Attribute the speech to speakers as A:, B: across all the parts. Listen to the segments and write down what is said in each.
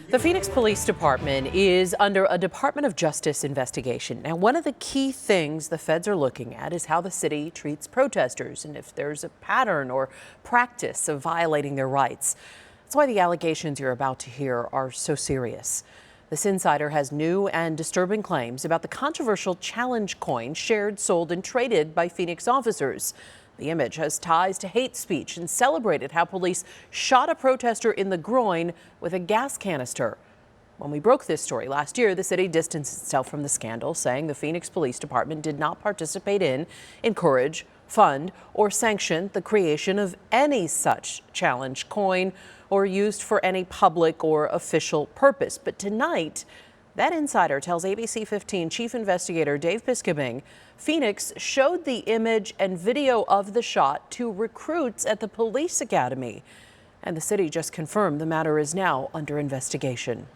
A: The Phoenix Police Department is under a Department of Justice investigation. Now, one of the key things the feds are looking at is how the city treats protesters and if there's a pattern or practice of violating their rights. That's why the allegations you're about to hear are so serious. This insider has new and disturbing claims about the controversial challenge coin shared, sold, and traded by Phoenix officers. The image has ties to hate speech and celebrated how police shot a protester in the groin with a gas canister. When we broke this story last year, the city distanced itself from the scandal, saying the Phoenix Police Department did not participate in, encourage, fund, or sanction the creation of any such challenge coin or used for any public or official purpose. But tonight, that insider tells ABC 15 Chief Investigator Dave Biskobing Phoenix showed the image and video of the shot to recruits at the police academy. And the city just confirmed the matter is now under investigation.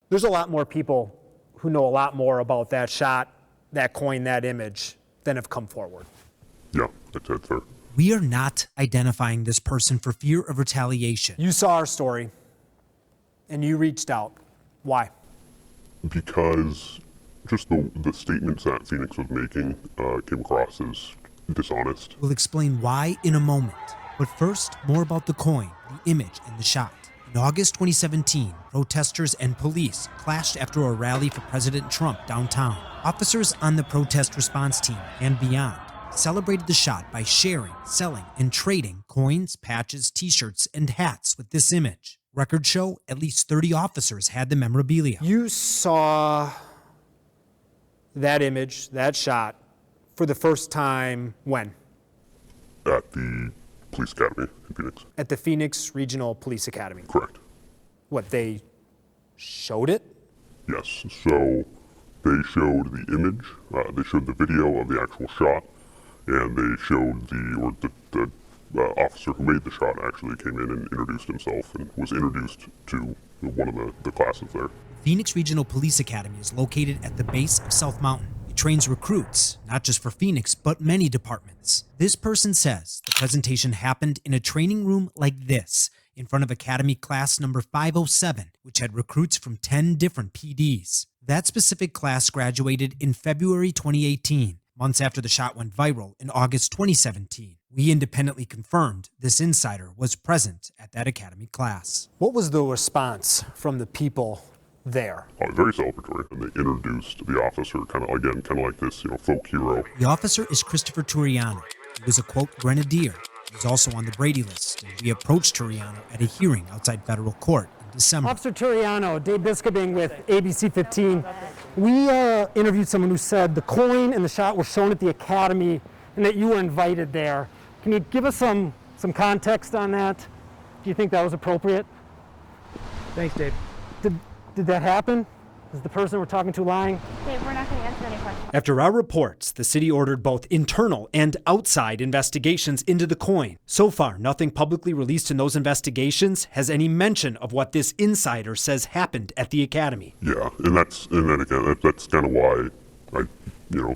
B: There's a lot more people who know a lot more about that shot, that coin, that image than have come forward.
C: Yeah, that's fair.
D: We are not identifying this person for fear of retaliation.
B: You saw our story and you reached out. Why?
C: Because just the statements that Phoenix was making came across as dishonest.
D: We'll explain why in a moment. But first, more about the coin, the image, and the shot. In August 2017, protesters and police clashed after a rally for President Trump downtown. Officers on the protest response team and beyond celebrated the shot by sharing, selling, and trading coins, patches, t-shirts, and hats with this image. Records show at least 30 officers had the memorabilia.
B: You saw that image, that shot, for the first time when?
C: At the police academy in Phoenix.
B: At the Phoenix Regional Police Academy.
C: Correct.
B: What, they showed it?
C: Yes, so they showed the image, they showed the video of the actual shot, and they showed the officer who made the shot actually came in and introduced himself and was introduced to one of the classes there.
D: Phoenix Regional Police Academy is located at the base of South Mountain. It trains recruits, not just for Phoenix, but many departments. This person says the presentation happened in a training room like this, in front of Academy Class number 507, which had recruits from 10 different PDs. That specific class graduated in February 2018, months after the shot went viral in August 2017. We independently confirmed this insider was present at that academy class.
B: What was the response from the people there?
C: Very celebratory, and they introduced the officer kind of like this, folk hero.
D: The officer is Christopher Turiano. He was a, quote, grenadier. He's also on the Brady list, and we approached Turiano at a hearing outside federal court in December.
B: Officer Turiano, Dave Biskobing with ABC 15. We interviewed someone who said the coin and the shot were shown at the academy and that you were invited there. Can you give us some context on that? Do you think that was appropriate?
E: Thanks, Dave.
B: Did that happen? Is the person we're talking to lying?
F: Dave, we're not going to answer any questions.
D: After our reports, the city ordered both internal and outside investigations into the coin. So far, nothing publicly released in those investigations has any mention of what this insider says happened at the academy.
C: Yeah, and that's kind of why I,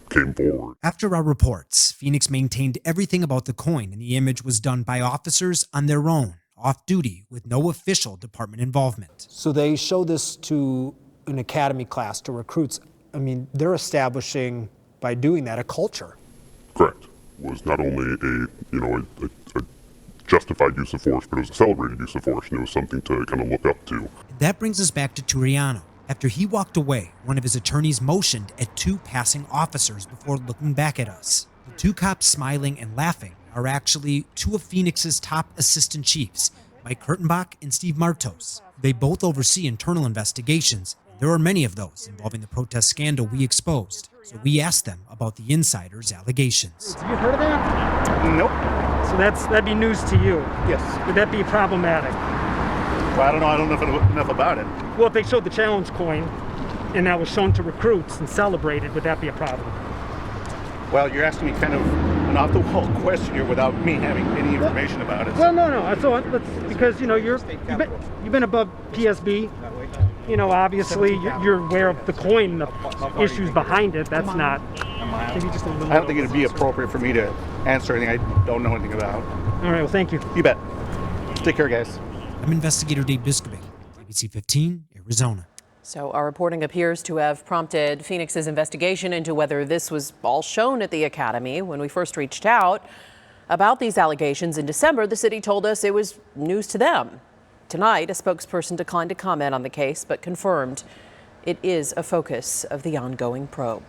C: came forward.
D: After our reports, Phoenix maintained everything about the coin and the image was done by officers on their own, off duty, with no official department involvement.
B: So they show this to an academy class, to recruits. I mean, they're establishing, by doing that, a culture.
C: Correct. It was not only a justified use of force, but it was a celebrated use of force, and it was something to kind of look up to.
D: That brings us back to Turiano. After he walked away, one of his attorneys motioned at two passing officers before looking back at us. The two cops smiling and laughing are actually two of Phoenix's top assistant chiefs, Mike Kurtenbach and Steve Martos. They both oversee internal investigations. There are many of those involving the protest scandal we exposed. So we asked them about the insider's allegations.
E: Have you heard of that?
G: Nope.
E: So that'd be news to you.
G: Yes.
E: Would that be problematic?
G: Well, I don't know. I don't know enough about it.
E: Well, if they showed the challenge coin and that was shown to recruits and celebrated, would that be a problem?
G: Well, you're asking me kind of an off-the-wall question here without me having any information about it.
E: Well, no. So because you've been above PSB. Obviously you're aware of the coin, the issues behind it. That's not. Maybe just a little.
G: I don't think it'd be appropriate for me to answer anything I don't know anything about.
E: All right. Well, thank you.
G: You bet. Take care, guys.
D: I'm investigator Dave Biskobing, ABC 15, Arizona.
A: So our reporting appears to have prompted Phoenix's investigation into whether this was all shown at the academy. When we first reached out about these allegations in December, the city told us it was news to them. Tonight, a spokesperson declined to comment on the case, but confirmed it is a focus of the ongoing probe.